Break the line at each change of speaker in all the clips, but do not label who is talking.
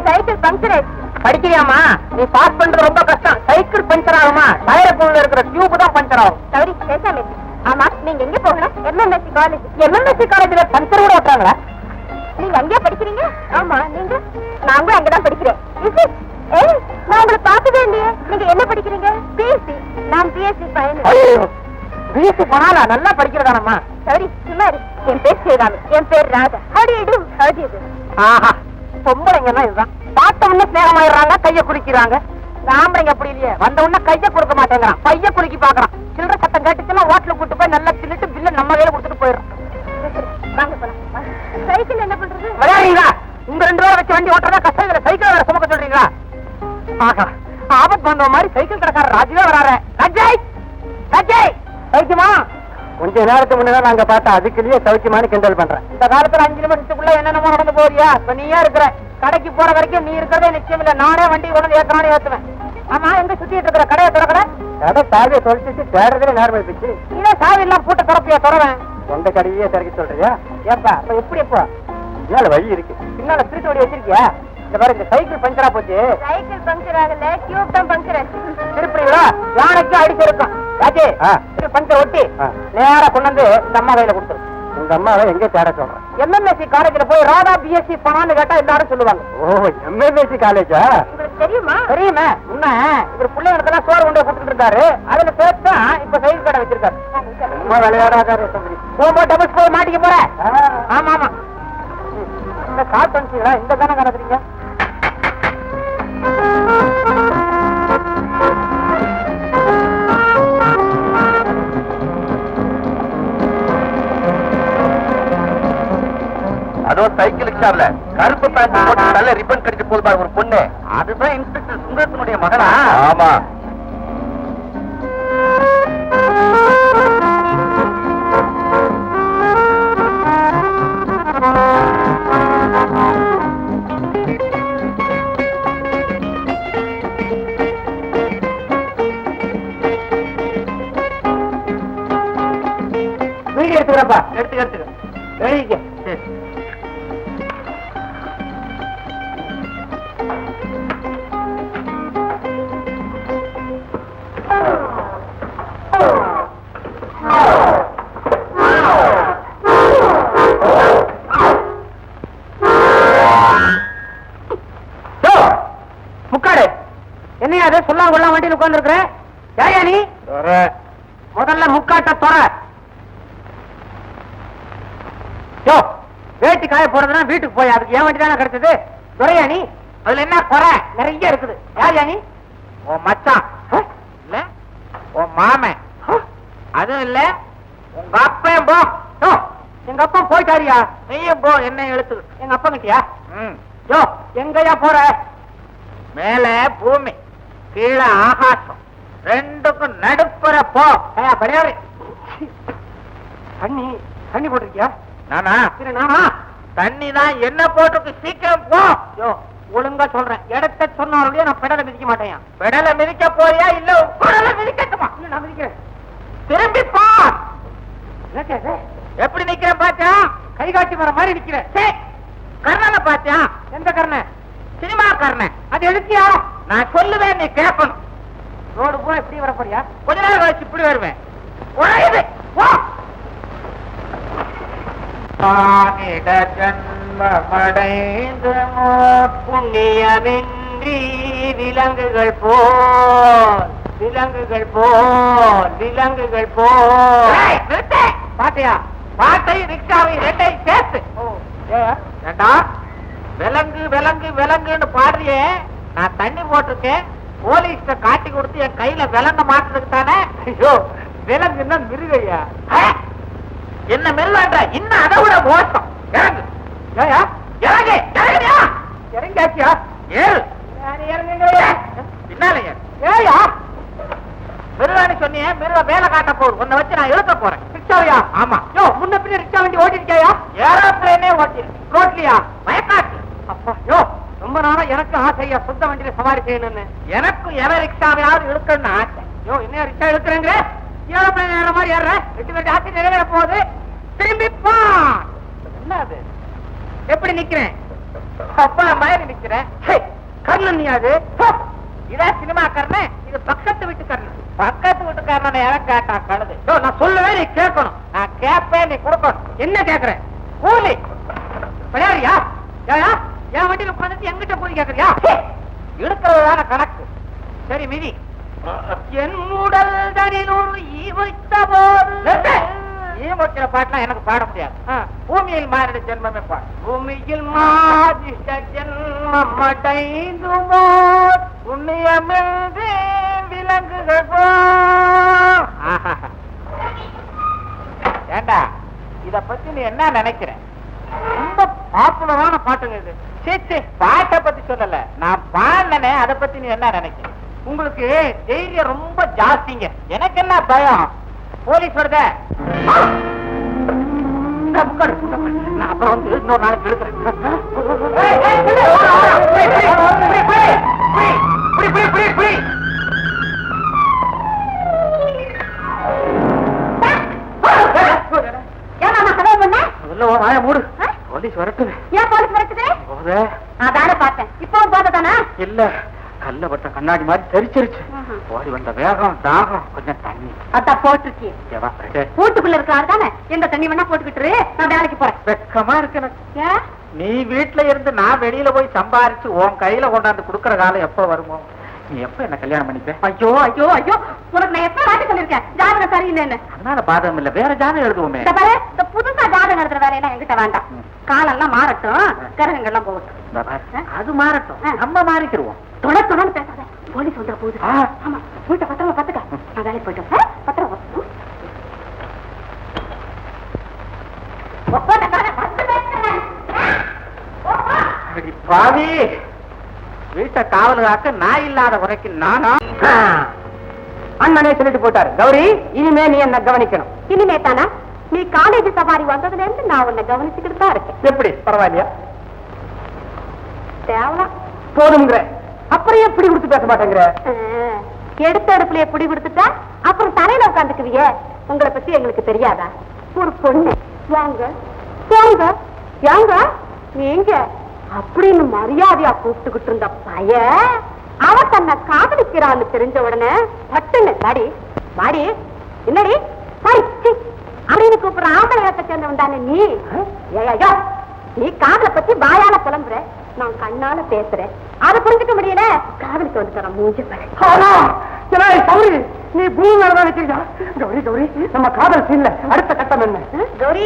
Cycle puncture ஆயிடுச்சு.
படிக்கிறியாமா? நீ pass பண்றது ரொம்ப கஷ்டம். சைக்கிள் பஞ்சர் ஆகுமா? டயருக்குள்ள இருக்கிற டியூப் தான் பஞ்சர் ஆகும்.
சரி பேசாம. ஆமா, நீங்க எங்க போகணும்? MMSC college.
MMSC காலேஜ்ல பஞ்சர் கூட ஓட்டுறாங்களா?
நீங்க அங்கேயே படிக்கிறீங்க? ஆமா, நீங்க? நாங்களும் அங்கதான் படிக்கிறேன். ஏய், நான் உங்களை பார்த்ததே இல்லையே. நீங்க என்ன படிக்கிறீங்க? பிஎஸ்சி. நான் பிஎஸ்சி ஃபைனல்.
பிஎஸ்சி பண்ணாலா? நல்லா படிக்கிறதானம்மா?
சரி சும்மா இரு. என் பேர் ஸ்ரீராமி. என் பேர் Radha. How do you do? How do you do?
ஆஹா, பொம்பளைங்கன்னா இதுதான். பார்த்த உடனே ஸ்நேகமாயிடுறாங்க, கைய குளிக்கிறாங்க. ஆம்பளைங்க அப்படி இல்லையே, வந்த உடனே கைய கொடுக்க மாட்டேங்கிறான், பைய குலுக்கி பாக்குறான். சில்லற சத்தம் கேட்டுச்சுன்னா ஹோட்டலுக்கு கூட்டு போய் நல்லா தின்னுட்டு பில்ல நம்ம கையில கொடுத்துட்டு போயிடும்.
வாங்க போலாம். சைக்கிள் என்ன பண்றது?
விளையாடுறீங்களா? உங்க 2 பேரை வச்சு வண்டி ஓட்டுறதா கஷ்டம். இதுல சைக்கிள் வேற சுமக்க சொல்றீங்களா? ஆஹா, ஆபத்து வந்த மாதிரி சைக்கிள் கடைக்காரர் ராஜுவே வராரு. ராஜய் ராஜய், சௌக்கியமா? கொஞ்ச நேரத்துக்கு முன்னதான் நாங்க பார்த்தா அதுக்குள்ளேயே சௌக்கியமானு கிண்டல் பண்றேன். இந்த காலத்துல 5 நிமிஷத்துக்குள்ள என்னென்னமோ நடந்து போறியா? இப்ப நீயே இருக்கிற. கடைக்கு போற வரைக்கும் நீ இருக்கிறதே நிச்சயம் இல்ல. நானே வண்டி கொண்டு ஏற்கனவே ஏத்துவேன். ஆமா, எங்க சுத்திட்டு இருக்கிற கடையை திறக்கட? கடை சாவியை தொலைச்சிட்டு தேடுறதுல நேரம் ஆயிடுச்சு. இதே சாவி எல்லாம் பூட்ட திறப்பியா? திறவேன். சொந்த கடையே திறக்க சொல்றியா? ஏப்பா அப்ப எப்படி? எப்போ பின்னால வழி இருக்கு. பின்னால திருட்டு வழி வச்சிருக்கியா? இந்த பாரு, இந்த சைக்கிள் பஞ்சரா போச்சு.
சைக்கிள் பஞ்சர் ஆகல, டியூப் தான் பஞ்சர் ஆச்சு.
திருப்பீங்களா? யானைக்கு அடிச்சு இருக்கும். ராஜே, பஞ்சர் ஒட்டி நேரா கொண்டு வந்து இந்த அம்மா கையில கொடுத்துரு. உங்க அம்மாவை எங்க தேட சொல்றேன்? MMSC காலேஜ்ல போய் ராதா பிஎஸ்சி பண்ணான்னு கேட்டா எல்லாரும் சொல்லுவாங்க. ஓ, MMSC காலேஜா? உங்களுக்கு தெரியுமா? தெரியுமே. முன்ன இவர் பிள்ளைகளுக்கெல்லாம் சோறு கொண்டு கொடுத்துட்டு இருந்தாரு. அதுல சேர்த்தா இப்ப சைக்கிள் கடை வச்சிருக்காரு. ரொம்ப விளையாடாதாரு. போகும்போது டபுள்ஸ் போய் மாட்டிக்க போற. ஆமா ஆமா. இந்த கால் பண்ணிச்சீங்களா? இந்த தானே கணக்குறீங்க.
அதோ சைக்கிள் ரிக்ஷாவில் கருப்பு பேண்ட் போட்டு நல்ல ரிப்பன் கடிச்சு போதுபா ஒரு பொண்ணு.
அதுதான் இன்ஸ்பெக்டர் சுந்தரத்தினுடைய மகனா?
ஆமா.
வீடியோ எடுத்துக்கிறப்பா. எடுத்துக்க எழுதிக்க. முக்காடு என்னையா அது சொல்லாம கொள்ளாம வண்டியில் உட்கார்ந்து இருக்கிற? யாயா நீ? முதல்ல முக்காட்ட தொற. வேட்டி காய போறதுன்னா வீட்டுக்கு போய் அதுக்கு ஏன் வண்டி தானே கிடைச்சது? துறையா நீ? அதுல என்ன குறை? நிறைய இருக்குது. யார் நீ? உன் மச்சான் இல்ல, உன் மாமன் அதுவும் இல்ல, உங்க அப்பன். போ. எங்க அப்பா போயிட்டாரியா? நீயும் போ. என்ன எழுத்து? எங்க அப்பா கிட்டியா? யோ, எங்கயா போற? மேல பூமி, கீழே ஆகாசம், ரெண்டுக்கும் நடுப்புற போ. படையாரு தண்ணி தண்ணி போட்டிருக்கியா? நானா? நானா? தண்ணி தான். என்ன போட்டிருக்கு? சீக்கிரம் போ. யோ, ஒழுங்கா சொல்றேன். இடத்த சொன்னாலும் நான் பெடலை மிதிக்க மாட்டேன். பெடலை மிதிக்க போறியா இல்ல உடலை மிதிக்கட்டுமா? நான் மிதிக்கிறேன். திரும்பி போ. எப்படி நிக்கிறேன் பாத்தியா? கை காட்டி வர மாதிரி நிக்கிறேன். கர்ணனை பாத்தியா? எந்த கர்ணன்? சினிமா கர்ணன். அது எழுத்தியா? நான் சொல்லுவேன், நீ கேட்கணும். ரோடு போல இப்படி வர போறியா? கொஞ்ச நேரம் கழிச்சு இப்படி வருவேன். ஜன்மடைந்து புண்ணியமின்றி விலங்குகள் போல் விலங்குகள் போல் விலங்குகள் போல். பாட்டியா? பாட்டை ரிக்ஷாவை ரெண்டையும் சேர்த்து ஏண்டா விலங்கு விலங்கு விலங்குன்னு பாடுறியே? நான் தண்ணி போட்டிருக்கேன். போலீஸ்ட காட்டி கொடுத்து என் கையில விலங்க மாட்டுறதுக்கு தானே. ஐயோ, விலங்குன்னா மிருகையா? என்ன மிருகன்ற? இன்னும் அதை விட மோசம். இறங்கு. இறங்கு. இறங்குறியா? இறங்காச்சியா? ஏறு. பின்னால ஏயா மிருகான்னு சொன்னியே, மிருக வேலை காட்ட போகுது. உன்னை வச்சு நான் இழுக்க போறேன். ரிக்ஷாவையா? ஆமா. யோ, முன்ன பின்ன ரிக்ஷா வண்டி ஓட்டிருக்கியா? ஏரோப்ளேனே ஓட்டி. ரோட்லியா? வயக்காட்டு. அப்பா, யோ, ரொம்ப நாளா எனக்கு ஆசையா சொந்த வண்டியில சவாரி செய்யணும்னு. எனக்கும் எவ ரிக்ஷாவையாவது இழுக்கணும்னு ஆசை. யோ, என்ன ரிக்ஷா இழுக்கிறேங்க? ஏரோப்ளேன் ஏற மாதிரி ஏற. 8 பேர் ஆசை நிறைவேற போகுது. திரும்பி போ. என்ன அது? எப்படி நிக்கிறேன்? அப்பா மாதிரி நிக்கிறேன். கர்ணன் நீ அது? இதான் சினிமா கர்ணன், இது பக்கத்து வீட்டு கர்ணன். பக்கத்து வீட்டுக்காரனை யாரும் கேட்டா கழுது. நான் சொல்லுவேன், நீ கேட்கணும். நான் கேட்பேன், நீ கொடுக்கணும். என்ன கேட்கறேன்? கூலி விளையாடுறியா? என் வண்டியில உட்காந்துட்டு எங்கிட்ட போய் கேட்கறியா? இருக்கிறதான கணக்கு. சரி மிதி. என் உடல் தனில் ஒரு ஈவைத்த போது ஈமொச்சின பாட்டுலாம் எனக்கு பாட முடியாது. பூமியில் மாறிட ஜென்மமே பாடு. பூமியில் மாதிஷ்ட ஜென்மம் அடைந்துமோ புண்ணியமின்றி விலங்குகள் போ. ஏண்டா இத பத்தி நீ என்ன நினைக்கிற? ரொம்ப பாப்புலரான பாட்டுங்க இது. சரி பாட்டை பத்தி சொல்லல, நான் பாடினே அதை பத்தி நீ என்ன நினைக்கிற? உங்களுக்கு தைரியம் ரொம்ப ஜாஸ்திங்க. எனக்கு என்ன பயம்? போலீஸ் வருத நான் அப்புறம் வந்து இன்னொரு நாளைக்கு எடுக்கிறேன். மூடு. போலீஸ் வரட்டு.
ஏன் போலீஸ் வரட்டுது? அதான பார்த்தேன். இப்போ போதானா?
இல்ல, கல்ல பட்ட கண்ணாடி மாதிரி தெரிச்சிருச்சு. ஓடி வந்த வேகம் தாகம் கொஞ்சம் தண்ணி
அதான் போட்டுருச்சு. வீட்டுக்குள்ள இருக்காரு தானே, எந்த தண்ணி வேணா போட்டுக்கிட்டு நான் வேலைக்கு போறேன்.
வெக்கமா இருக்கு. நீ வீட்டுல இருந்து நான் வெளியில போய் சம்பாரிச்சு உன் கையில கொண்டாந்து குடுக்கற காலம் எப்ப வருமோ? நீ எப்ப என்ன கல்யாணம் பண்ணிப்ப?
ஐயோ ஐயோ ஐயோ, உனக்கு நான் எப்ப வாட்டி சொல்லிருக்கேன் ஜாதகம் சரியில்லைன்னு.
அதனால பாதகம் இல்ல, வேற ஜாதகம் எழுதுவோமே.
இந்த புதுசா ஜாதகம் எழுதுற வேலையெல்லாம் என்கிட்ட வேண்டாம். காலெல்லாம் மாறட்டும், கிரகங்கள்லாம் போகட்டும்.
அது மாறட்டும், நம்ம மாறிக்கிடுவோம்.
தொடர்ந்து பேசாத, போலீஸ் வந்துட போகுது. ஆமா, வீட்டை பத்திரமா பாத்துக்க. நான் வேலைக்கு போயிட்டோம். பத்திரமா
பாவி, வீட்டை காவலுக்காக்க நான் இல்லாத வரைக்கு நானா? அண்ணனே சொல்லிட்டு போட்டாரு, கௌரி இனிமே நீ என்ன கவனிக்கணும்.
இனிமே தானா? நீ காலேஜ் சவாரி வந்ததுல இருந்து நான் உன்னை கவனிச்சுக்கிட்டு தான் இருக்கேன்.
எப்படி பரவாயில்லையா?
தேவலாம்
போதுங்கிற அப்புறம் எப்படி கொடுத்து பேச மாட்டேங்கிற?
எடுத்த அடுப்புல எப்படி கொடுத்துட்டா அப்புறம் தலையில உட்காந்துக்குவிய. உங்களை பத்தி எங்களுக்கு தெரியாதா? ஒரு பொண்ணு வாங்க போங்க யாங்க நீங்க அப்படின்னு மரியாதையா கூப்பிட்டுக்கிட்டு இருந்த பைய அவ தன்னை காதலிக்கிறான்னு தெரிஞ்ச உடனே பட்டுன்னு வாடி வாடி என்னடி அப்படின்னு கூப்பிடுற ஆம்பளையத்தை சேர்ந்தவன் தானே நீ? ஏயோ, நீ காதலை பத்தி வாயால புலம்புற, நான் கண்ணால பேசுறேன். அதை புரிஞ்சுக்க முடியல, காதலுக்கு வந்து தர மூஞ்சி
கௌரி, நீ பூமி மேலதான் வச்சிருக்கா. கௌரி கௌரி, நம்ம காதல் சீன்ல அடுத்த கட்டம் என்ன?
கௌரி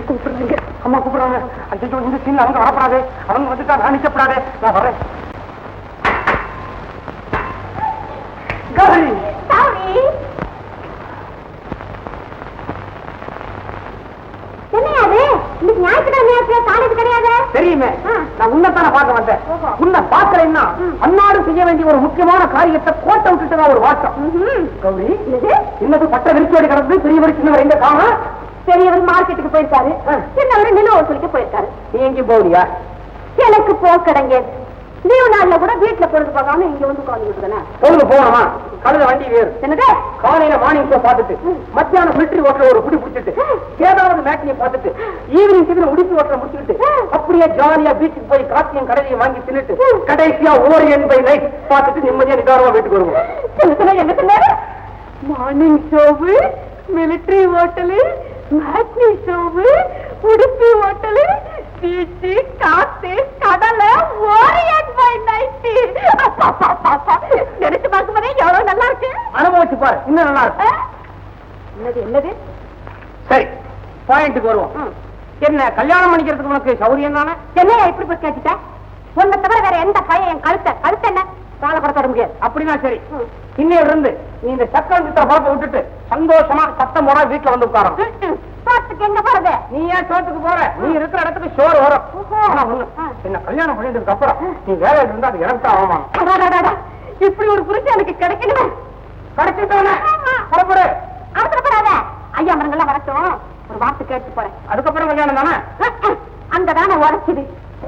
கூப்பிடுறாங்க, அம்மா கூப்பிடுறாங்க. ஐயோ, இந்த சீன்ல அவங்க வரப்படாது, அவங்க வந்துட்டா நான் நிக்கப்படாது. நான் வரேன். கௌரி தெரியுமே, நான் உன்னத்தான பார்க்க வந்தேன். உன்னை பார்க்கலன்னா அன்னாடு செய்ய வேண்டிய ஒரு முக்கியமான காரியத்தை கோட்டை விட்டுட்டுதான் ஒரு வாட்டம். கௌரி, இன்னது பட்ட விரிச்சோடி கிடந்து பெரியவர் சின்னவர் எங்க காண?
பெரியவர் மார்க்கெட்டுக்கு போயிருக்காரு, சின்னவர் நில வசூலிக்க போயிருக்காரு.
நீ எங்க போறியா?
எனக்கு போக்கடங்க லீவு நாள்ல கூட வீட்டுல பொழுது பார்க்காம இங்க வந்து உட்காந்துக்கிட்டு
பொழுது போகணுமா? கழுத வண்டி வேறு.
என்னது?
காலையில மார்னிங் ஷோ பார்த்துட்டு மத்தியானம் மிலிட்டரி ஓட்டல ஒரு குடி குடிச்சிட்டு ஏதாவது மேட்னியை பார்த்துட்டு ஈவினிங் சீக்கிரம் உடுப்பி ஓட்டல முடிச்சுட்டு அப்படியே ஜாலியா பீச்சுக்கு போய் காசியும் கடையும் வாங்கி தின்னுட்டு கடைசியா ஓரியன் பை நைட் பார்த்துட்டு நிம்மதியா நிதானமா வீட்டுக்கு வருவோம்.
என்ன morning show, military hotel, matinee show, Udupi hotel, beach, காத்து, கடல, ஓரியன் பை நைட். நினைச்சு பார்க்கும்போதே எவ்வளவு நல்லா இருக்கு.
அனுபவிச்சு பாரு, இன்னும் நல்லா இருக்கு.
என்னது என்னது?
சரி, பாயிண்ட்டுக்கு வருவோம். என்ன கல்யாணம் பண்ணிக்கிறதுக்கு உனக்கு சௌரியம் தானே?
என்னையா இப்படி போய் கேட்டுட்ட? உன்னை தவிர வேற எந்த பையன் என் கழுத்த என்ன காலப்படத்தோட முடியாது.
அப்படின்னா சரி, இன்னையில இருந்து நீ இந்த சக்கரம் சித்திர பழப்ப விட்டுட்டு சந்தோஷமா சத்தம் போட வீட்டுல வந்து உட்காரும்.
சோத்துக்கு எங்க போறது?
நீ ஏன் சோத்துக்கு போற? நீ இருக்கிற இடத்துக்கு சோறு வரும். என்ன கல்யாணம் பண்ணிட்டதுக்கு அப்புறம் நீ வேலையில இருந்தா அது எனக்கு தான் அவமானம்.
இப்படி ஒரு புரிச்சு எனக்கு கிடைக்கணுமே.
கிடைச்சிட்டானே புறப்படு.
அவசரப்படாத, ஐயா மரங்கள்லாம் வரட்டும், ஒரு வார்த்தை கேட்டு போறேன்.
அதுக்கப்புறம் கல்யாணம் தானே?
அங்கதானே உரைக்குது.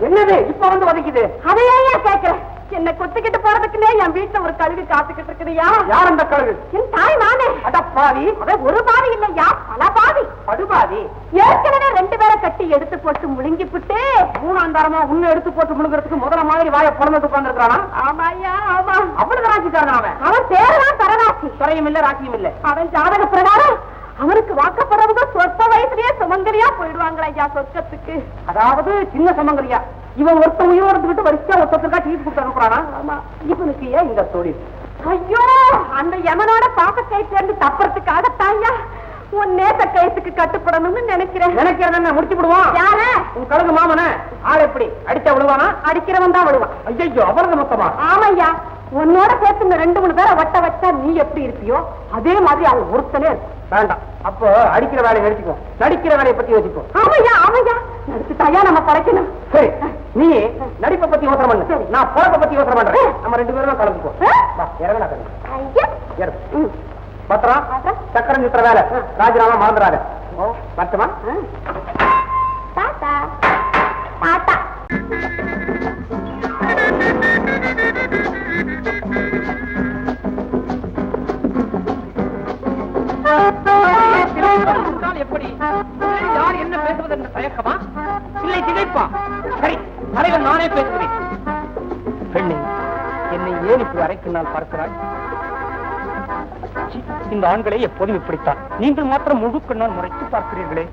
என்னது இப்ப வந்து உதைக்குது?
அதையே கேட்கிறேன். என்ன கொத்துக்கிட்டு போறதுக்குன்னே என் வீட்டுல ஒரு கழுகு காத்துக்கிட்டு இருக்குதுயா.
யார் அந்த கழுகு?
என் தாய் நானே.
அட பாவி.
ஒரு பாவி இல்லையா, பல பாவி.
படுபாதி
ஏற்கனவே 2 பேரை கட்டி எடுத்து போட்டு முழுங்கிப்புட்டு
3ஆம் தாரமா உன்னை எடுத்து போட்டு முழுங்குறதுக்கு முதல்ல மாதிரி வாயை பிறந்து உட்கார்ந்துருக்கானா?
ஆமாய்யா ஆமா
அவ்வளவு ராசிக்காரன் அவன்.
அவன் பேரெல்லாம் தரராசி.
துறையும் இல்ல ராசியும் இல்ல.
அவன் ஜாதக பிரகாரம் அவனுக்கு வாக்கப்படுறவங்க சொற்ப வயசுலயே சுமங்கலியா போயிடுவாங்களா ஐயா சொர்க்கத்துக்கு.
அதாவது சின்ன சமங்கரியா இவன் ஒருத்த உயிரோடு விட்டு வரிசையா ஒருத்தருக்கா டீ கொடுத்து அனுப்புறானா?
ஆமா.
இவனுக்கு ஏன் இந்த தொழில்?
ஐயோ அந்த யமனோட பாப்ப கைத்துல இருந்து தப்புறதுக்காகத்தாயா உன் நேச கைத்துக்கு கட்டுப்படணும்னு நினைக்கிறேன்.
நினைக்கிறத என்ன முடிச்சு விடுவான்?
யார?
உன் கழுகு மாமன. ஆள் எப்படி அடிச்சா விடுவானா?
அடிக்கிறவன் தான் விடுவான்.
ஐயோ அவரது மொத்தமா?
ஆமையா உன்னோட சேர்த்து இந்த 2-3 பேரை வட்ட வச்சா நீ எப்படி இருப்பியோ அதே மாதிரி அவன் ஒருத்தனே இருக்கு.
வேண்டாம். அப்போ அடிக்கிற வேலையை நினைச்சுக்கோ, நடிக்கிற வேலையை பத்தி யோசிப்போ.
ஆமையா ஆமையா நடிச்சுட்டாயா நம்ம படைக்கணும்.
சரி நீ நடிப்பை பத்தி யோசனை பண்ணு. சரி நான் பொழப்பை பத்தி யோசனை பண்றேன். நம்ம 2 பேரும் கலந்துப்போம். இறங்கடா கலந்து பத்திரம் சக்கரம் சுத்துற வேலை ராஜினாமா மறந்துடாத. பத்துமா
டாடா டாடா.
எப்படி யார் என்ன பேசுவது என்ற தயக்கமா இல்லை திகைப்பா? சரி தலைவன் நானே பேசுகிறேன். பெண்ணே என்னை ஏன் இப்படி அரைக்கு நாள் பார்க்கிறாய்? இந்த ஆண்களை எப்போதும் இப்படித்தான். நீங்கள் மாத்திரம் முழுக்க நான் முறைத்து பார்க்கிறீர்களே.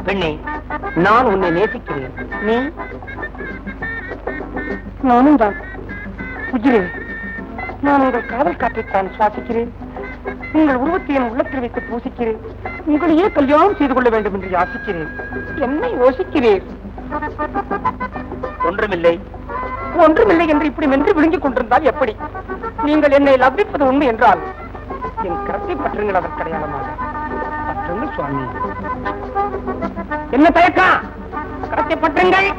பெண்ணே நான் உன்னை நேசிக்கிறேன். நீ? நானும் தான். குஜிரே நான் உங்கள் காதல் காற்றைத்தான் சுவாசிக்கிறேன். உங்கள் உருவத்தை என் உள்ளத்தில் வைத்து பூசிக்கிறேன். உங்களையே கல்யாணம் செய்து கொள்ள வேண்டும் என்று யாசிக்கிறேன். என்ன யோசிக்கிறேன்? ஒன்றுமில்லை ஒன்றுமில்லை என்று இப்படி மென்று விழுங்கிக் கொண்டிருந்தால் எப்படி? நீங்கள் என்னை லவ்விப்பது உண்மை என்றால் என் கரத்தை பற்றுங்கள். அதற்கு அடையாளமாக பற்றுங்கள் சுவாமி. என்ன தயக்கம்? கரத்தை பற்றுங்கள்.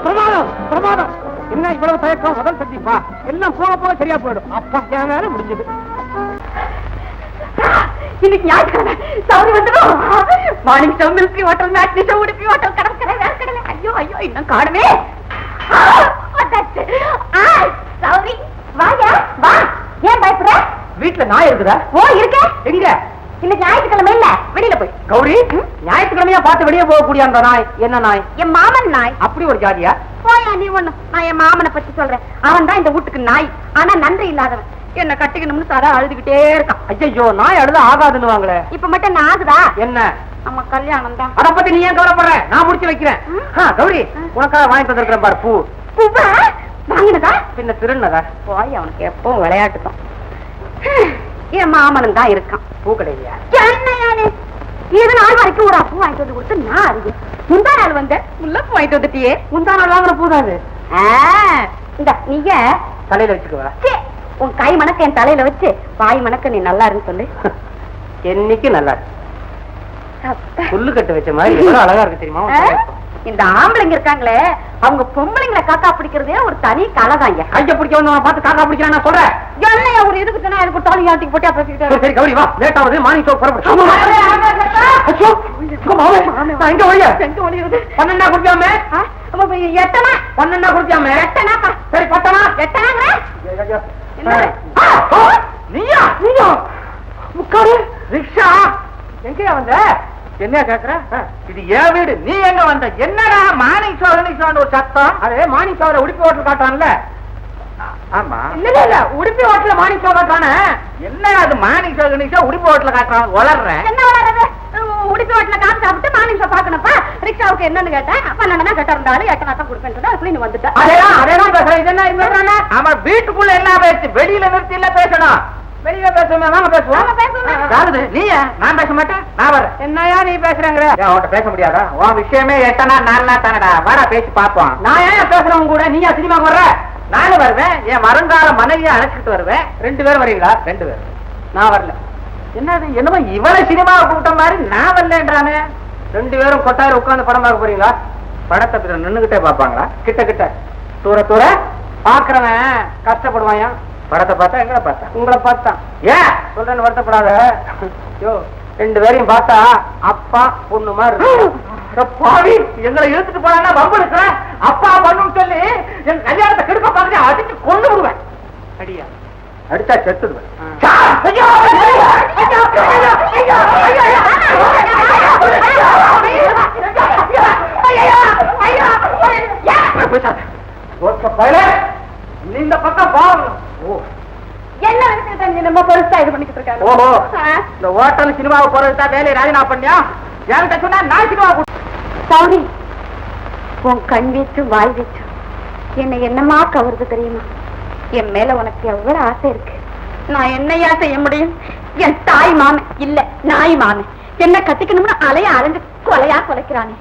பிரமாதம் பிரமாதம். என்ன இவ்வளவு தயக்கம்? முதல் சந்திப்பா எல்லாம் போக போக சரியா போயிடும். அப்பா என் வேலை முடிஞ்சது.
இன்னைக்கு ஞாயிற்றுக்கிழமை சௌரி வந்துடும். Morning show, milky hotel, matinee show, Udupi hotel, கடற்கரை, வேர்க்கடலை. ஐயோ ஐயோ இன்னும் காணுமே. சௌரி வாயா வா. ஏன் பயப்படுற?
வீட்டுல நாய் இருக்குதா?
ஓ இருக்க.
எங்க?
இன்னைக்கு ஞாயிற்றுக்கிழமை இல்ல, வெளியில போய்.
கௌரி ஞாயிற்றுக்கிழமையா பார்த்து வெளியே போகக்கூடிய அந்த நாய் என்ன நாய்?
என் மாமன் நாய்.
அப்படி ஒரு ஜாதியா?
போயா நீ ஒண்ணு. நான் என் மாமனை பத்தி சொல்றேன். அவன் தான் இந்த வீட்டுக்கு நாய். ஆனா நன்றி இல்லாதவன். என்ன கட்டிக்கணும்னு சாரா அழுதுகிட்டே இருக்கான்.
ஐயோ நாய் அழுத ஆகாதுன்னு வாங்களே.
இப்ப மட்டும் நான் ஆகுதா?
என்ன
நம்ம கல்யாணம் தான்.
அத பத்தி நீ ஏன் கவலைப்படுற? நான் முடிச்சு வைக்கிறேன். கௌரி உனக்காக வாங்கி தந்திருக்கிறேன் பாரு பூ.
பூவா வாங்கினதா?
பின்ன திருநதா?
போய் அவனுக்கு எப்பவும் விளையாட்டு தான். என் மாமனும் தான் இருக்கான்.
பூ கிடையா?
என்னையானே இது நாள் வரைக்கும் ஒரு பூ வாங்கிட்டு வந்து கொடுத்து நான் அறிவு. முந்தா நாள் வந்த முல்லைப்பூ வாங்கிட்டு வந்துட்டியே.
முந்தா நாள் வாங்குற பூ தான் இது.
இந்த நீங்க
தலையில வச்சுக்குவா.
உன் கை மணக்க என் தலையில வச்சு வாய் மணக்க நீ நல்லா இருந்து சொல்லு.
என்னைக்கு நல்லா புல்லு கட்டு வச்ச மாதிரி எவ்வளவு அழகா இருக்கு தெரியுமா?
இந்த ஆம்பளைங்க இருக்காங்களே அவங்க பொம்பளைங்களை காக்கா பிடிக்கிறதே ஒரு தனி கலை தான்.
கைய பிடிக்க வந்து பார்த்து காக்கா பிடிக்கிறான் நான் சொல்றேன்.
என்னையா ஒரு இதுக்கு தானே அதுக்கு தாலி ஆட்டிக்கு போட்டு பேசிக்கிட்டு.
சரி கௌரி வா, லேட் ஆகுது. மார்னிங் ஷோ புறப்படு. எங்க ஒழிய
எங்க ஒழியுது?
12 குடிக்காம
எட்டனா
12 குடிக்காம
எட்டனாப்பா.
சரி 10
எட்டனாங்கிற
நீயா நீயா முக்காரு ரிக்ஷா எங்கயா வந்த? என்ன கேக்குற? இது ஏன் வீடு, நீ எங்க வந்த? என்னடா மார்னிங் ஷோ ஒரு சத்தம்? அதே மார்னிங் ஷோல உடுப்பி ஹோட்டல் காட்டான்ல. ஆமா இல்ல இல்ல உடுப்பி ஹோட்டல்ல மார்னிங் ஷோ காட்டானே. என்ன அது மார்னிங் ஷோ உடுப்பி ஹோட்டல்ல காட்டுறான்? வளர்றேன்.
என்ன வளர்றது? உடுப்பி ஹோட்டல்ல காசு சாப்பிட்டு மார்னிங் ஷோ பாக்கணும்ப்பா. ரிக்ஷாவுக்கு என்னன்னு கேட்டேன். 12 கட்ட இருந்தாலும் 8 தான் கொடுப்பேன்னு சொன்னா அதுக்குள்ள நீ வந்துட்ட.
அதேதான் பேசுறேன். இது என்ன இது? ஆமா வீட்டுக்குள்ள என்ன பேச்சு? வெளியில நிறுத்தி இல்ல பேசணும். வெளியில பேசுவோம். நாம பேசுவோம். நீயா? நான் பேச மாட்டேன். நான் வரேன். என்னையா நீ பேசுறேங்கிற? அவன்கிட்ட பேச முடியாதா? உன் விஷயமே 8 நாள் தானடா. வாடா பேசி பாப்போம். நான் ஏன் பேசுறவங்க கூட நீயா சினிமாக்கு வர்ற? நானும் வருவேன். என் வருங்கால மனைவியை அழைச்சிட்டு வருவேன். 2 பேர் வரீங்களா? 2 பேர். நான் வரல. என்னது என்னமோ இவளை சினிமாவை கூப்பிட்ட மாதிரி நான் வரலன்றானே. 2 பேரும் கொட்டாயிரம் உட்கார்ந்து படம் பார்க்க போறீங்களா? படத்தை நின்னுகிட்டே பாப்பாங்களா? கிட்ட கிட்ட தூர தூர பாக்குறவன் கஷ்டப்படுவாயா? படத்தை பார்த்தா எங்களை பார்த்தா? உங்களை பார்த்தா. ஏன் சொல்றேன்னு வருத்தப்படாத. யோ 2 பேரையும் பார்த்தா அப்பா பொண்ணு மாதிரி பாவி எங்களை இழுத்துட்டு போனா வம்பு இருக்கிற அப்பா பண்ணுன்னு சொல்லி என் கல்யாணத்தை கெடுக்க பார்த்து அடிச்சு கொண்டு விடுவேன். அடியா அடிச்சா செத்துடுவேன். இந்த பக்கம் பாவம்.
என்ன நினைச்சுக்கிட்ட நம்ம பெருசா இது பண்ணிக்கிட்டு இருக்காங்க.
ஓஹோ, இந்த ஹோட்டல் சினிமாவை போறதுதான் வேலையை ராஜினாமா பண்ணியா? என்கிட்ட சொன்னா நான் சினிமா
சாரி, உன் கண் வீச்சு வாய் வீச்சு என்னை என்னமா கவருது தெரியுமா? என் மேல உனக்கு எவ்வளவு ஆசை இருக்கு. நான் என்னையா செய்ய முடியும்? என் தாய் மாமன் இல்ல நாய் மாமன் என்ன கட்டிக்கணும்னு அலைய அலைஞ்சு கொலையா கொலைக்கிறானே.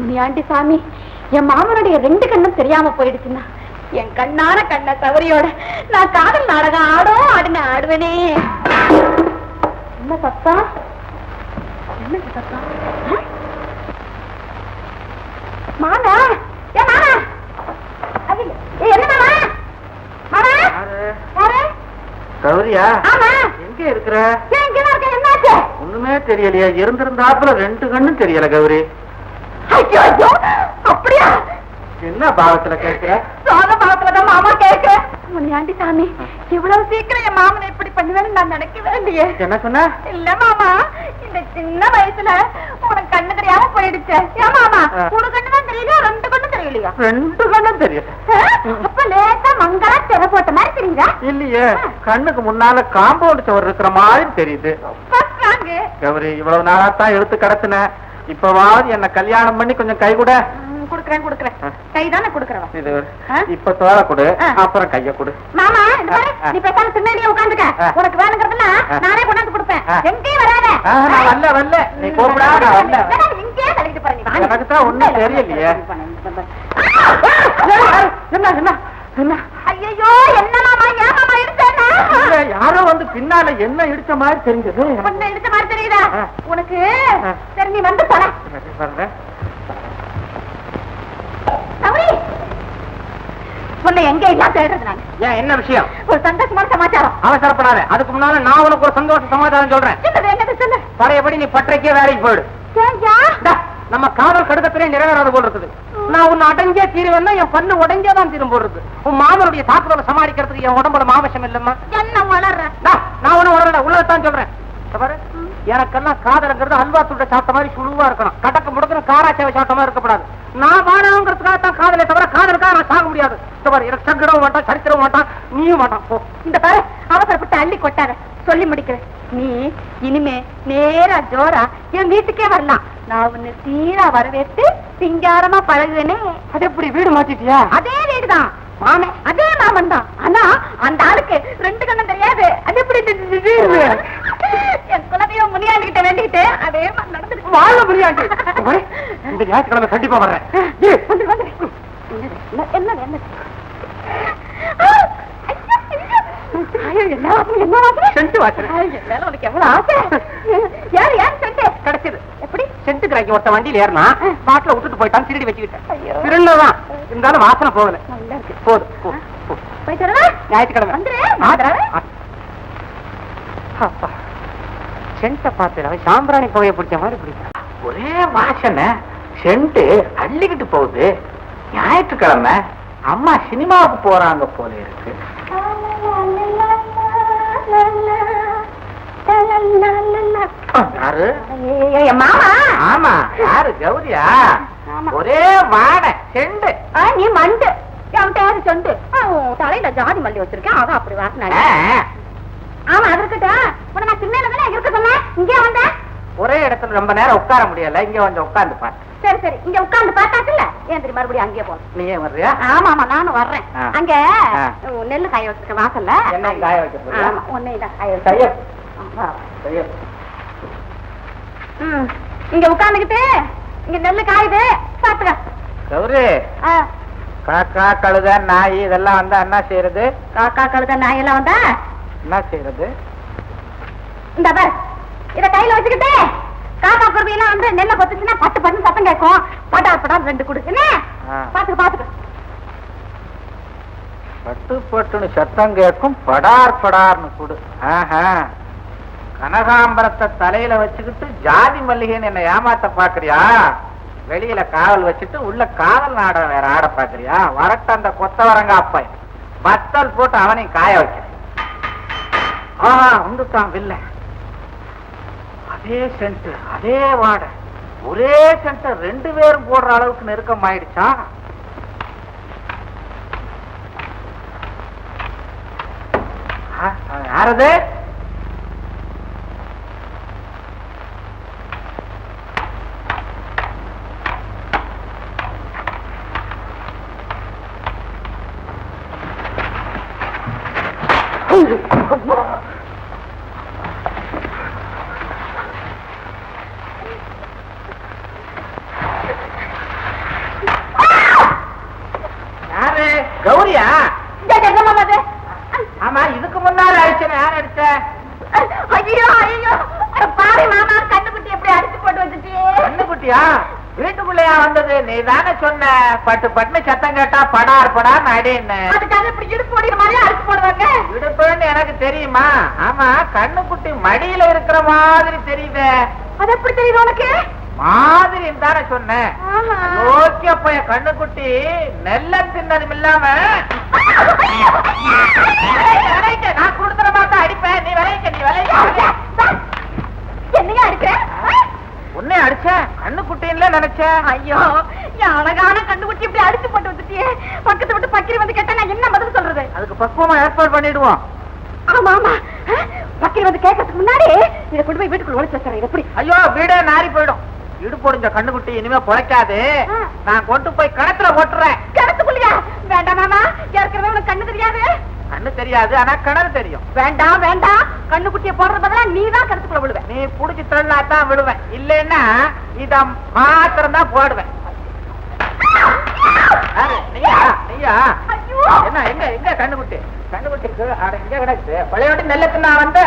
முனியாண்டி சாமி, என் மாமனுடைய 2 கண்ணும் தெரியாம போயிடுச்சுன்னா என் கண்ணான கண்ண தவறியோட நான் காதல் நாடகம் ஆடுவேனே. என்ன சத்தம்? என்ன சத்தம்? மாமா, ஏ மாமா, என்ன மாமா? மாமா யாரு?
கௌரியா?
ஆமா.
எங்க இருக்கிற?
என்னாச்சு?
ஒண்ணுமே தெரியலையா? இருந்திருந்தாப்புல 2 கண்ணும் தெரியல கௌரி.
ஐயோ ஐயோ, அப்படியா?
என்ன பாவத்துல கேட்கிற?
சோக பாவத்துலதான் மாமா கேட்க. முனியாண்டி சாமி, இவ்வளவு சீக்கிரம் என் மாமனை இப்படி பண்ணுவேன்னு நான் நினைக்கவே இல்லையே.
என்ன சொன்ன?
இல்ல மாமா, இந்த சின்ன வயசுல உனக்கு கண்ணு தெரியாம போயிடுச்சு. ஏன் மாமா, உனக்கு கண்ணுதான் தெரியலையா? 2 கண்ணும் தெரியலையா?
2 கண்ணும் தெரியல.
அப்ப லேசா மங்களா திரை போட்ட மாதிரி தெரியுதா?
இல்லையே, கண்ணுக்கு முன்னால காம்பவுண்ட் சுவர் இருக்கிற மாதிரி தெரியுது. கௌரி, இவ்வளவு நாளாத்தான் எடுத்து கடத்தின. இப்பவாவது என்ன கல்யாணம் பண்ணி கொஞ்சம் கை கூட.
குடுக்கறேன். கைதானே குடுக்கறவன்.
இது இப்ப தோள கொடு, அப்புறம் கைய கொடு.
மாமா, நீ பேசாம பின்னாடியே உட்காந்துக்க. உனக்கு வேணுங்கிறதுலாம் நானே கொண்டாந்து கொடுப்பேன். எங்கேயும் வராத.
நான் வரல, நீ கூப்பிடாத. நான் வரல.
இங்கேயே தள்ளிட்டு பாருங்க.
எனக்கு தான் ஒண்ணும் தெரியலையே. என்ன?
ஐயோ, என்ன மாமா? ஏன் மாமா இடிச்சேன்னா?
யாரோ வந்து பின்னால என்ன இடிச்ச மாதிரி தெரிஞ்சது.
ஒண்ணு இடிச்ச மாதிரி தெரியுதா உனக்கு? சரி, நீ வந்து போல. உன்னை எங்க எல்லாம் தேடுறது நான்.
ஏன், என்ன விஷயம்?
ஒரு சந்தோஷமான சமாச்சாரம்.
அவசரப்படாத. அதுக்கு முன்னால நான் உனக்கு ஒரு சந்தோஷ சமாச்சாரம் சொல்றேன்.
என்னது சொல்லு.
பழையபடி நீ பற்றைக்கே வேலைக்கு போயிடு. நம்ம காதல் கடுக்கத்திலே நிறைவேறாது போல் இருக்குது. நான் உன்னை அடைஞ்சே தீருவேன்னா என் பல்லு உடைஞ்சேதான் தீரும் போடுறது. உன் மாமனுடைய தாக்குதலை சமாளிக்கிறதுக்கு என் உடம்புல மாவசம் இல்லம்மா.
என்ன வளர்ற?
நான் ஒண்ணு வளரல, உள்ளதான் சொல்றேன். எனக்கெல்லாம் காதலுங்கிறது அல்வா துண்டை சாப்பிட்ட மாதிரி சுழுவா இருக்கணும். கடக்கு முடக்கு காராச்சேவை சாப்பிட்ட மாதிரி இருக்கக்கூடாது. நான் வாழணுங்கிறதுக்காகத்தான் காதலை தவிர காதலுக்காக நான் சாக முடியாது. எனக்கு சங்கடவும் மாட்டான், சரித்திரவும் மாட்டான், நீயும் மாட்டான். போ.
இந்த பாரு, அவசரப்பட்டு அள்ளி கொட்டாத. சொல்லி முடிக்கிறேன். நீ இனிமே நேரா ஜோரா என் வீட்டுக்கே வரலாம். நான் உன்னை சீரா வரவேற்று சிங்காரமா பழகுவேனே.
அது எப்படி வீடு மாத்திட்டியா?
அதே வீடுதான் மாமன், அதே மாமன் தான். ஆனா அந்த ஆளுக்கு 2 கண்ணும் தெரியாது. அது எப்படி என் குலதெய்வம் முனியாண்டி கிட்ட வேண்டிக்கிட்டு அதே மாதிரி நடந்துருக்கு.
வாழ முடியாது. இந்த ஞாயிற்றுக்கிழமை கண்டிப்பா வர்றேன்.
என்ன
சென்ட்டுக்கு ஒருத்த வண்டியில ஏறினா பாட்டில விட்டுட்டு போயிட்டான். திருடி வச்சுக்கிட்டேன். திருடதான் இருந்தாலும் வாசனை போகல. போதும், ஞாயிற்றுக்கிழமை சென்ட்டை பார்த்து சாம்பிராணி புகையை பிடிச்ச மாதிரி பிடிக்கும். ஒரே வாசனை சென்ட்டு அள்ளிக்கிட்டு போகுது. ஞாயிற்றுக்கிழமை அம்மா சினிமாவுக்கு போறாங்க போல இருக்கு. ஆமா, யாரு? கௌரியா? ஒரே வாடை செண்டு.
நீ மண்டு சொண்டு. தலையில ஜாதி மல்லி வச்சிருக்கேன், அதான் அப்படி வாசினாங்க. ஆமா, அது இருக்கட்டும். நான் சின்ன இருக்க சொன்னேன். இங்கே வந்த
ஒரே இடத்துல ரொம்ப நேரம் உட்கார முடியல. இங்க வந்து உட்கார்ந்து பாரு.
சரி, இங்க உட்கார்ந்து பார்த்தாச்சுல்ல. ஏன் தெரியும் மறுபடியும் அங்கே போறோம்.
நீயே வர்றியா?
ஆமா, நானும் வர்றேன். அங்க நெல்லு காய வச்சிருக்க வாசல்ல.
என்ன காய வைக்க?
ஆமா, உன்னைதான் காய வச்சு. இங்க உட்கார்ந்துகிட்டு இங்க நெல்லு காயுது, சாப்பிடுற.
கௌரி, காக்கா கழுத நாய் இதெல்லாம் வந்தா என்ன செய்யறது?
காக்கா கழுத நாய் எல்லாம் வந்தா
என்ன செய்யறது?
இந்த பார், இத கையில வச்சுக்கிட்டு காக்கா குருவி எல்லாம் வந்து நெல்ல கொத்துச்சுன்னா பட்டு பட்டு சத்தம் கேட்கும். படா 2 கொடு. என்ன பாத்துக்க.
பட்டு பட்டுன்னு சத்தம் கேட்கும். படார்னு கொடு. கனகாம்பரத்தை தலையில வச்சுக்கிட்டு ஜாதி மல்லிகைன்னு என்ன ஏமாத்த பாக்குறியா? வெளியில காவல் வச்சுட்டு உள்ள காவல் நாடகம் வேற ஆட பாக்குறியா? வரட்ட அந்த கொத்தவரங்க அப்ப பத்தல் போட்டு அவனையும் காய வைக்கிறேன். வந்துட்டான் வில்ல. அதே சென்ட் அதே வாடை ஒரே சென்ட் 2 பேரும் போடுற அளவுக்கு நெருக்கம் ஆயிடுச்சா? யாரது? யாரு? கௌரியா? ஆமா, இதுக்கு முன்னால அடிச்சேன். யார் அடிச்ச?
ஐயோ ஐயோ, பாரு மாமா, கண்ணுக்குட்டி எப்படி அடிச்சு போட்டு வச்சுட்டியே.
கண்ணுக்குட்டியா? வீட்டுக்குள்ளையா வந்தது? நீ தானே சொன்ன பட்டு பட்டுன்னு சத்தம் கேட்டா படார் படான்னு அடின்னு.
அதுக்காக இப்படி இடுப்பு ஓடிக்கிற மாதிரியே அடிச்சு போடுவாங்க.
இடுப்புன்னு எனக்கு தெரியுமா? ஆமா, கண்ணுக்குட்டி மடியில இருக்கிற மாதிரி தெரியுது.
அது எப்படி தெரியுது உனக்கு?
மாதிரி தானே சொன்னேன். ஓகே, அப்ப என் கண்ணுக்குட்டி நெல்ல தின்னதும் இல்லாம நான் கொடுத்துற மாட்டேன், அடிப்பேன். நீ விளைவிக்க, நீ விளைவிக்க.
என்னையா அடிக்கிற?
உன்னை அடிச்சேன், கண்ணுக்குட்டின்ல நினைச்சேன்.
ஐயோ, என் அழகான கண்ணுக்குட்டி இப்படி அடிச்சு போட்டு வச்சுட்டியே. பக்கத்து விட்டு பக்கிரி வந்து கேட்டா நான் என்ன பதில் சொல்றது?
அதுக்கு பக்குவமா ஏற்பாடு பண்ணிடுவோம்.
ஆமா ஆமா, பக்கிரி வந்து கேட்கறதுக்கு முன்னாடி இதை கொண்டு போய் வீட்டுக்குள்ள ஒளிச்சு வச்சுறேன். எப்படி?
ஐயோ, வீடே நாரி போயிடும். இடுப்பொடிஞ்ச கண்ணுக்குட்டி இனிமே பொழைக்காது. நான் கொண்டு போய் கிணத்துல போட்டுறேன்.
கிணத்துக்குள்ளியா? வேண்டாம் மாமா, ஏற்கனவே உனக்கு கண்ணு தெரியாது.
கண்ணு தெரியாது, ஆனா கிணறு தெரியும்.
வேண்டாம் வேண்டாம், கண்ணுக்குட்டியை போடுறது பதிலா நீ தான் கிணத்துக்குள்ள விழுவேன்.
நீ புடிச்சு தள்ளா தான் விழுவேன், இல்லைன்னா இத மாத்திரம் தான் போடுவேன். நீயா நீயா? என்ன எங்க எங்க கண்ணுக்குட்டி? கண்ணுக்குட்டி எங்க கிடக்கு? பழையோட்டி நெல்லத்து நான் வந்து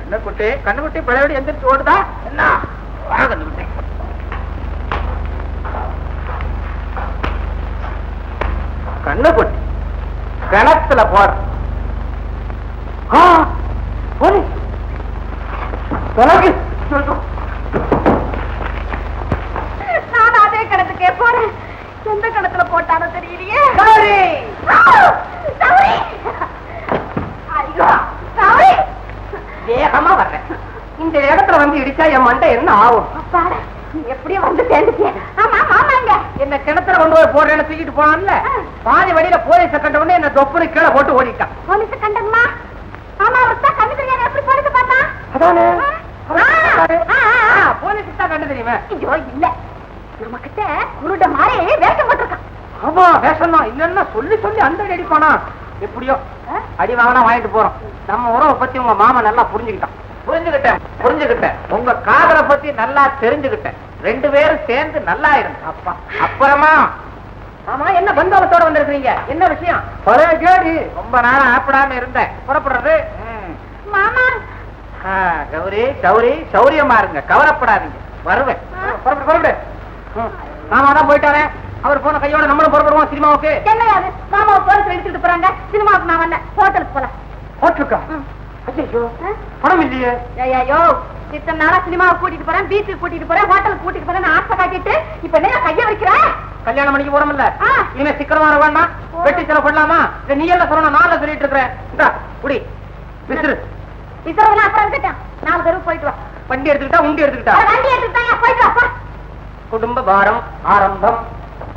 கண்ணுக்குட்டி கண்ணுக்குட்டி பழையோடி எந்திரிச்சு ஓடுதா என்ன? கண்ணுக்குட்டி கண்ணுக்குட்டி கிணத்துல போற போலீஸ்
நான் அதே கிணத்துக்கே போறேன். எந்த கிணத்துல போட்டானோ தெரியலையே.
வேகமா வர்றேன். இந்த இடத்துல வந்து இடிச்சா என் மண்டை என்ன ஆகும்?
எப்படியும் வந்து சேர்ந்துட்டேன். ஆமா மாமாங்க,
என்ன கிணத்துல கொண்டு போய் போடுறேன்னு தூக்கிட்டு போனான்ல, பாதி வழியில போலீஸ கண்ட உடனே என்ன தொப்புனு கீழே போட்டு ஓடிட்டான்.
போலீஸ கண்டம்மா? ஆமா, அவர்தான் கண்ணு தெரியாது. எப்படி போலீஸ பார்த்தா?
அதானே போலீஸுக்கு தான் கண்டு தெரியுமே.
ஐயோ இல்ல, நம்ம கிட்ட குருட மாதிரி வேஷம் போட்டிருக்கான்.
ஆமா, வேஷம் தான். இல்லன்னா சொல்லி சொல்லி அந்த அடி அடிப்பானா? எப்படியோ அடி வாங்கினா வாங்கிட்டு போறோம். நம்ம உறவை பத்தி உங்க மாமா நல்லா புரிஞ்சுக்கிட்டான். புரிஞ்சுக்கிட்டேன். உங்க காதலை பத்தி நல்லா தெரிஞ்சுக்கிட்டேன். 2 பேரும் சேர்ந்து நல்லா இருங்க. அப்பா அப்புறமா ஆமா, என்ன பந்தோபத்தோட வந்திருக்கீங்க? என்ன விஷயம்? பழைய கேடி ரொம்ப நேரம் ஆப்பிடாம இருந்தேன். புறப்படுறது
மாமா.
கௌரி கௌரி, சௌரியமா இருங்க, கவலைப்படாதீங்க. வருவேன். புறப்படு. மாமா தான் போயிட்டாரே, அவர் போன கையோட நம்மளும் புறப்படுவோம் சினிமாவுக்கு.
என்னையாது மாமாவை போலீஸ் எடுத்துட்டு போறாங்க. சினிமாவுக்கு நான் வரல, ஹோட்டலுக்கு போலாம்.
ஹோட்டலுக்கா? ஐயோ, பணம் இல்லையே.
ஐயோ, இத்தனை நாளா சினிமாவை கூட்டிட்டு போறேன், பீச்சுக்கு கூட்டிட்டு போறேன், ஹோட்டலுக்கு கூட்டிட்டு போறேன் ஆசை காட்டிட்டு இப்ப என்ன கைய வைக்கிறேன்?
கல்யாணம் பண்ணிக்கு போறோம்ல, இனிமே சிக்கரமா வேண்டாம். வெட்டி செலவு பண்ணலாமா? நீ எல்லாம் சொல்லணும், நான் சொல்லிட்டு இருக்கிறேன். குடி விசிறு
விசிறவெல்லாம் அப்புறம் இருக்கட்டும். 4 தெருவு போயிட்டு வா.
வண்டி எடுத்துக்கிட்டா உண்டி எடுத்துக்கிட்டா?
வண்டி எடுத்துக்கிட்டா போயிட்டு வாப்பா.
குடும்ப பாரம் ஆரம்பம்.